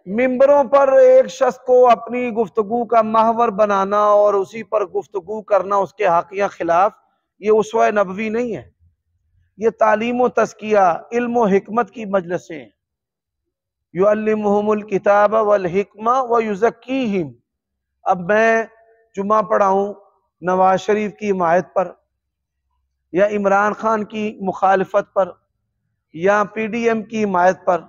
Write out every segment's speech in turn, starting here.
منبروں پر ایک شخص کو اپنی گفتگو کا محور بنانا اور اسی پر گفتگو کرنا اس کے حق یا خلاف، یہ اسوہ نبوی نہیں ہے، یہ تعلیم و تزکیہ، علم و حکمت کی مجلسیں ہیں۔ یعلمہم الکتاب والحکمہ ویزکیہم۔ اب میں جمعہ پڑھاؤں نواز شریف کی حمایت پر، یا عمران خان کی مخالفت پر، یا پی ڈی ایم کی حمایت پر،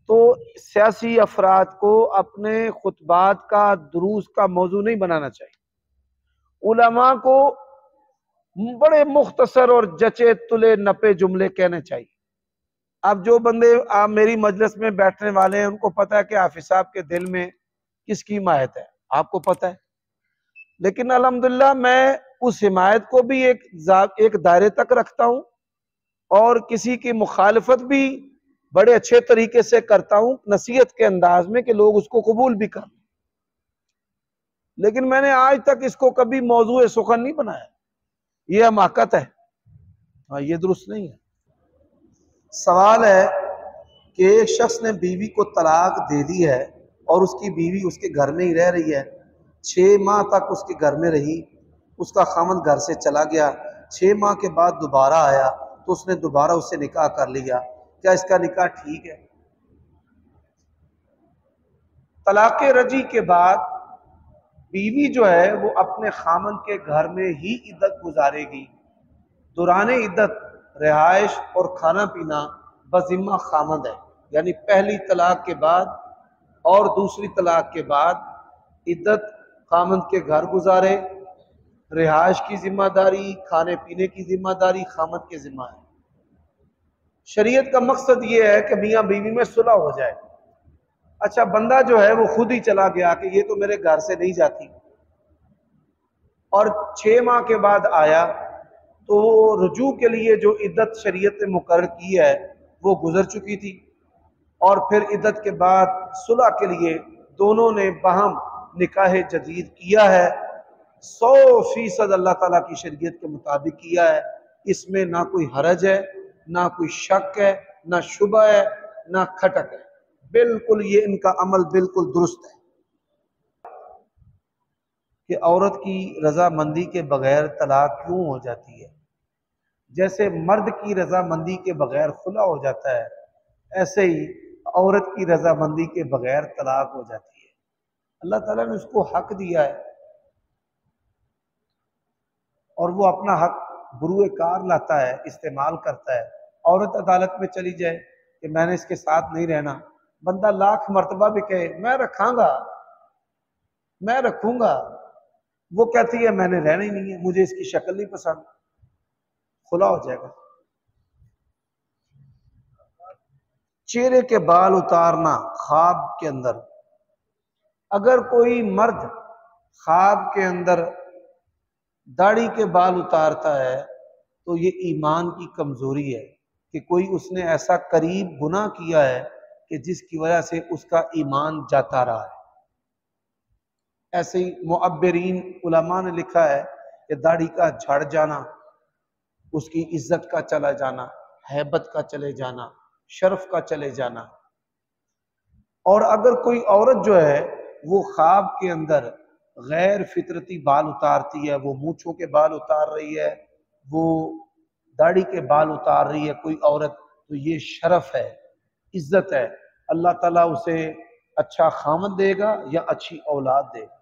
تو سیاسی افراد کو اپنے خطبات کا، دروس کا موضوع نہیں بنانا چاہیے۔ علماء کو بڑے مختصر اور جچے تلے نپے جملے کہنے چاہیے۔ اب جو بندے آپ میری مجلس میں بیٹھنے والے ہیں ان کو پتہ ہے کہ حافظ صاحب کے دل میں کس کی حمایت ہے، آپ کو پتہ ہے، لیکن الحمدللہ میں اس حمایت کو بھی ایک دائرے تک رکھتا ہوں، اور کسی کی مخالفت بھی بڑے اچھے طریقے سے کرتا ہوں، نصیحت کے انداز میں کہ لوگ اس کو قبول بھی کریں، لیکن میں نے آج تک اس کو کبھی موضوع سخن نہیں بنایا۔ یہ حماقت ہے، یہ درست نہیں ہے۔ سوال ہے کہ ایک شخص نے بیوی کو طلاق دے دی ہے اور اس کی بیوی اس کے گھر میں ہی رہ رہی ہے، 6 ماہ تک اس کے گھر میں رہی، اس کا خاوند گھر سے چلا گیا، 6 ماہ کے بعد دوبارہ آیا تو اس نے دوبارہ اس سے نکاح کر لیا، کیا اس کا نکاح ٹھیک ہے؟ طلاق رجعی کے بعد بیوی جو ہے وہ اپنے خاوند کے گھر میں ہی عدت گزارے گی۔ دوران عدت رہائش اور کھانا پینا بذمہ خاوند ہے، یعنی پہلی طلاق کے بعد اور دوسری طلاق کے بعد عدت خاوند کے گھر گزارے، رہائش کی ذمہ داری، کھانے پینے کی ذمہ داری خاوند کے ذمہ ہے۔ شریعت کا مقصد یہ ہے کہ میاں بیوی میں صلح ہو جائے۔ اچھا بندہ جو ہے وہ خود ہی چلا گیا کہ یہ تو میرے گھر سے نہیں جاتی، اور 6 ماہ کے بعد آیا تو رجوع کے لیے جو عدت شریعت نے مقرر کی ہے وہ گزر چکی تھی، اور پھر عدت کے بعد صلح کے لیے دونوں نے باہم نکاح جدید کیا ہے، 100% اللہ تعالیٰ کی شریعت کے مطابق کیا ہے، اس میں نہ کوئی حرج ہے، نہ کوئی شک ہے، نہ شبہ ہے، نہ کھٹک ہے، بالکل یہ ان کا عمل بالکل درست ہے۔ کہ عورت کی رضامندی کے بغیر طلاق کیوں ہو جاتی ہے؟ جیسے مرد کی رضامندی کے بغیر خلا ہو جاتا ہے، ایسے ہی عورت کی رضامندی کے بغیر طلاق ہو جاتی ہے۔ اللہ تعالیٰ نے اس کو حق دیا ہے اور وہ اپنا حق بروئے کار لاتا ہے، استعمال کرتا ہے۔ عورت عدالت میں چلی جائے کہ میں نے اس کے ساتھ نہیں رہنا، بندہ لاکھ مرتبہ بھی کہے میں رکھاں گا، میں رکھوں گا، وہ کہتی ہے میں نے رہنا ہی نہیں ہے، مجھے اس کی شکل نہیں پسند، خلا ہو جائے گا۔ چہرے کے بال اتارنا خواب کے اندر، اگر کوئی مرد خواب کے اندر داڑھی کے بال اتارتا ہے تو یہ ایمان کی کمزوری ہے کہ کوئی اس نے ایسا قریب گناہ کیا ہے کہ جس کی وجہ سے اس کا ایمان جاتا رہا ہے۔ ایسے ہی معبرین علماء نے لکھا ہے کہ داڑھی کا جھڑ جانا، اس کی عزت کا چلا جانا، ہیبت کا چلے جانا، شرف کا چلے جانا۔ اور اگر کوئی عورت جو ہے وہ خواب کے اندر غیر فطرتی بال اتارتی ہے، وہ مونچھوں کے بال اتار رہی ہے، وہ داڑھی کے بال اتار رہی ہے کوئی عورت، تو یہ شرف ہے، عزت ہے، اللہ تعالیٰ اسے اچھا خاوند دے گا یا اچھی اولاد دے گا۔